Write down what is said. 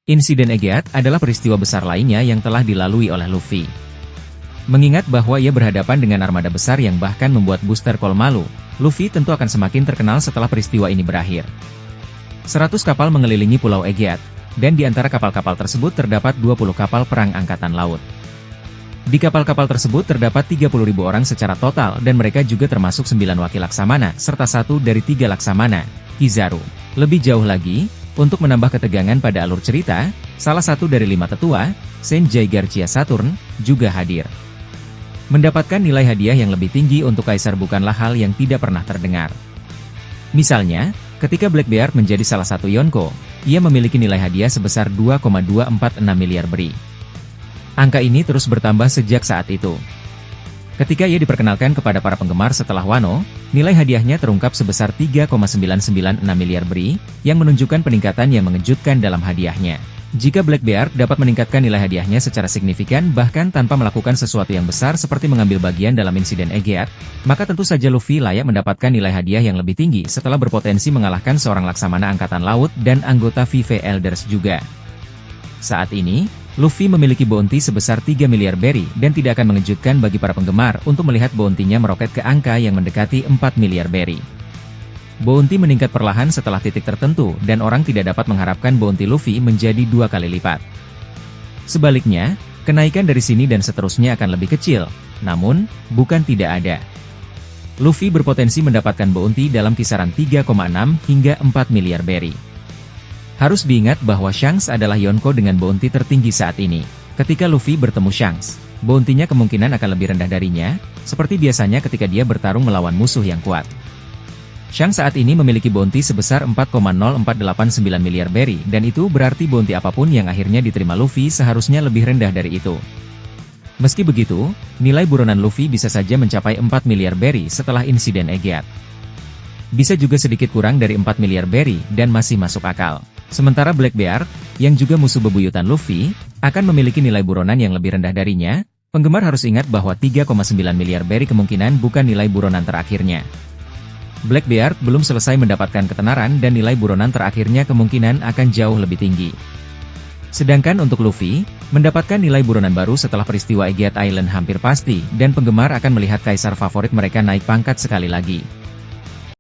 Insiden Egeat adalah peristiwa besar lainnya yang telah dilalui oleh Luffy. Mengingat bahwa ia berhadapan dengan armada besar yang bahkan membuat Booster Call malu, Luffy tentu akan semakin terkenal setelah peristiwa ini berakhir. 100 kapal mengelilingi Pulau Egeat, dan di antara kapal-kapal tersebut terdapat 20 kapal perang angkatan laut. Di kapal-kapal tersebut terdapat 30.000 orang secara total dan mereka juga termasuk 9 wakil Laksamana serta 1 dari 3 Laksamana, Kizaru. Lebih jauh lagi, untuk menambah ketegangan pada alur cerita, salah satu dari 5 tetua, Senjai Garcia Saturn, juga hadir. Mendapatkan nilai hadiah yang lebih tinggi untuk Kaisar bukanlah hal yang tidak pernah terdengar. Misalnya, ketika Blackbeard menjadi salah satu Yonko, ia memiliki nilai hadiah sebesar 2,246 miliar beri. Angka ini terus bertambah sejak saat itu. Ketika ia diperkenalkan kepada para penggemar setelah Wano, nilai hadiahnya terungkap sebesar 3,996 miliar beri, yang menunjukkan peningkatan yang mengejutkan dalam hadiahnya. Jika Blackbeard dapat meningkatkan nilai hadiahnya secara signifikan bahkan tanpa melakukan sesuatu yang besar seperti mengambil bagian dalam insiden Egeat, maka tentu saja Luffy layak mendapatkan nilai hadiah yang lebih tinggi setelah berpotensi mengalahkan seorang Laksamana Angkatan Laut dan anggota Vive Elders juga. Saat ini, Luffy memiliki bounty sebesar 3 miliar beri dan tidak akan mengejutkan bagi para penggemar untuk melihat bounty-nya meroket ke angka yang mendekati 4 miliar beri. Bounty meningkat perlahan setelah titik tertentu dan orang tidak dapat mengharapkan bounty Luffy menjadi 2 kali lipat. Sebaliknya, kenaikan dari sini dan seterusnya akan lebih kecil, namun, bukan tidak ada. Luffy berpotensi mendapatkan bounty dalam kisaran 3,6 hingga 4 miliar beri. Harus diingat bahwa Shanks adalah Yonko dengan bounty tertinggi saat ini. Ketika Luffy bertemu Shanks, bounty-nya kemungkinan akan lebih rendah darinya, seperti biasanya ketika dia bertarung melawan musuh yang kuat. Shanks saat ini memiliki bounty sebesar 4,0489 miliar beri dan itu berarti bounty apapun yang akhirnya diterima Luffy seharusnya lebih rendah dari itu. Meski begitu, nilai buronan Luffy bisa saja mencapai 4 miliar beri setelah insiden Egeat. Bisa juga sedikit kurang dari 4 miliar beri dan masih masuk akal. Sementara Blackbeard, yang juga musuh bebuyutan Luffy, akan memiliki nilai buronan yang lebih rendah darinya. Penggemar harus ingat bahwa 3,9 miliar beri kemungkinan bukan nilai buronan terakhirnya. Blackbeard belum selesai mendapatkan ketenaran dan nilai buronan terakhirnya kemungkinan akan jauh lebih tinggi. Sedangkan untuk Luffy, mendapatkan nilai buronan baru setelah peristiwa Egeat Island hampir pasti dan penggemar akan melihat kaisar favorit mereka naik pangkat sekali lagi.